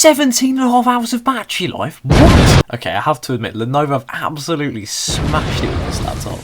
17.5 hours of battery life? What? Okay, I have to admit, Lenovo have absolutely smashed it with this laptop.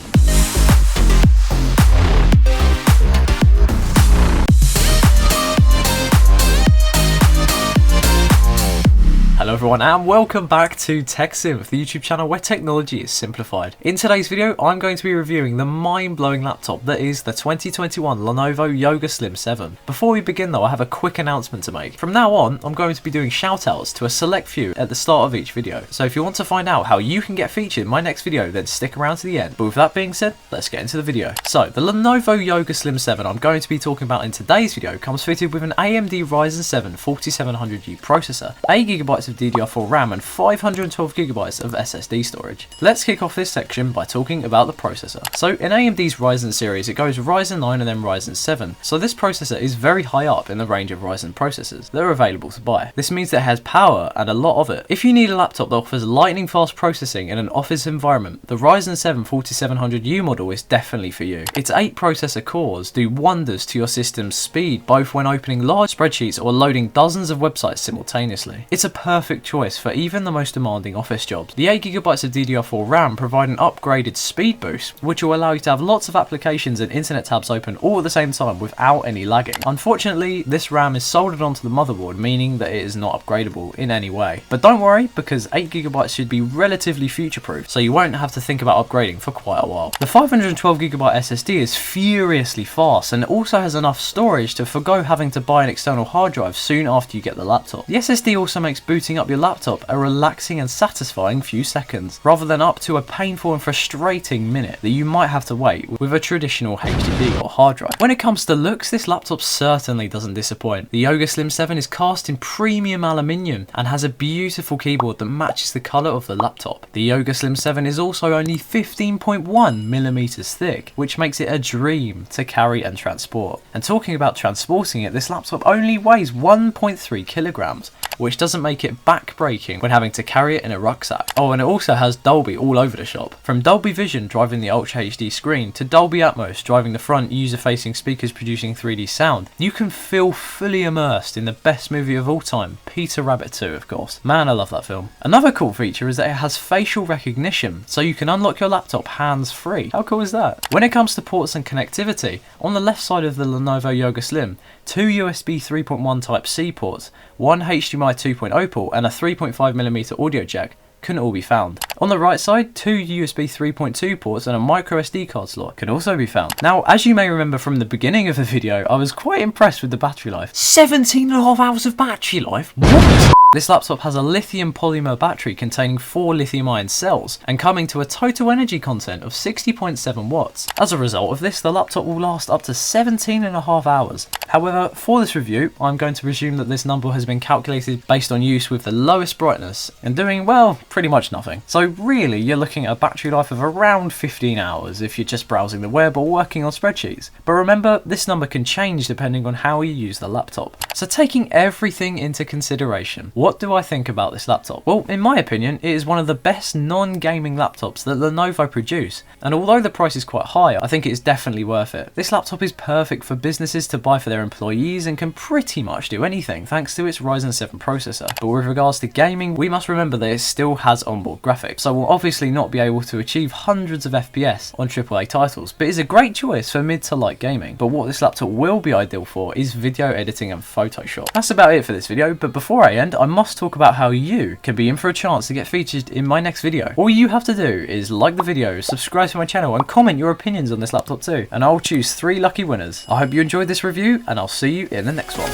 Hello everyone and welcome back to Synth, the YouTube channel where technology is simplified. In today's video, I'm going to be reviewing the mind-blowing laptop that is the 2021 Lenovo Yoga Slim 7. Before we begin though, I have a quick announcement to make. From now on, I'm going to be doing shoutouts to a select few at the start of each video. So if you want to find out how you can get featured in my next video, then stick around to the end. But with that being said, let's get into the video. So, the Lenovo Yoga Slim 7 I'm going to be talking about in today's video comes fitted with an AMD Ryzen 7 4700U processor, 8GB of DDR4 RAM and 512GB of SSD storage. Let's kick off this section by talking about the processor. So in AMD's Ryzen series it goes Ryzen 9 and then Ryzen 7, so this processor is very high up in the range of Ryzen processors that are available to buy. This means that it has power and a lot of it. If you need a laptop that offers lightning fast processing in an office environment, the Ryzen 7 4700U model is definitely for you. Its 8 processor cores do wonders to your system's speed, both when opening large spreadsheets or loading dozens of websites simultaneously. It's a perfect choice for even the most demanding office jobs. The 8GB of DDR4 RAM provide an upgraded speed boost, which will allow you to have lots of applications and internet tabs open all at the same time without any lagging. Unfortunately, this RAM is soldered onto the motherboard, meaning that it is not upgradable in any way. But don't worry, because 8GB should be relatively future-proof, so you won't have to think about upgrading for quite a while. The 512GB SSD is furiously fast and also has enough storage to forgo having to buy an external hard drive soon after you get the laptop. The SSD also makes booting up your laptop a relaxing and satisfying few seconds, rather than up to a painful and frustrating minute that you might have to wait with a traditional HDD or hard drive. When it comes to looks, this laptop certainly doesn't disappoint. The Yoga Slim 7 is cast in premium aluminium and has a beautiful keyboard that matches the colour of the laptop. The Yoga Slim 7 is also only 15.1mm thick, which makes it a dream to carry and transport. And talking about transporting it, this laptop only weighs 1.3 kilograms, which doesn't make it back-breaking when having to carry it in a rucksack. Oh, and it also has Dolby all over the shop. From Dolby Vision driving the Ultra HD screen to Dolby Atmos driving the front user-facing speakers producing 3D sound, you can feel fully immersed in the best movie of all time, Peter Rabbit 2 of course. Man, I love that film. Another cool feature is that it has facial recognition, so you can unlock your laptop hands-free. How cool is that? When it comes to ports and connectivity, on the left side of the Lenovo Yoga Slim, 2 USB 3.1 Type-C ports, 1 HDMI 2.0 port and a 3.5mm audio jack can all be found. On the right side, 2 USB 3.2 ports and a micro SD card slot can also be found. Now, as you may remember from the beginning of the video, I was quite impressed with the battery life. 17.5 hours of battery life? What? This laptop has a lithium polymer battery containing 4 lithium-ion cells and coming to a total energy content of 60.7 watts. As a result of this, the laptop will last up to 17.5 hours. However, for this review, I'm going to presume that this number has been calculated based on use with the lowest brightness and doing, well, pretty much nothing. So really, you're looking at a battery life of around 15 hours if you're just browsing the web or working on spreadsheets. But remember, this number can change depending on how you use the laptop. So taking everything into consideration, what do I think about this laptop? Well, in my opinion, it is one of the best non-gaming laptops that Lenovo produce, and although the price is quite high, I think it is definitely worth it. This laptop is perfect for businesses to buy for their employees and can pretty much do anything thanks to its Ryzen 7 processor. But with regards to gaming, we must remember that it still has onboard graphics, so we'll obviously not be able to achieve hundreds of FPS on AAA titles, but it's a great choice for mid to light gaming. But what this laptop will be ideal for is video editing and Photoshop. That's about it for this video, but before I end, I must talk about how you can be in for a chance to get featured in my next video. All you have to do is like the video, subscribe to my channel and comment your opinions on this laptop too, and I'll choose 3 lucky winners. I hope you enjoyed this review and I'll see you in the next one.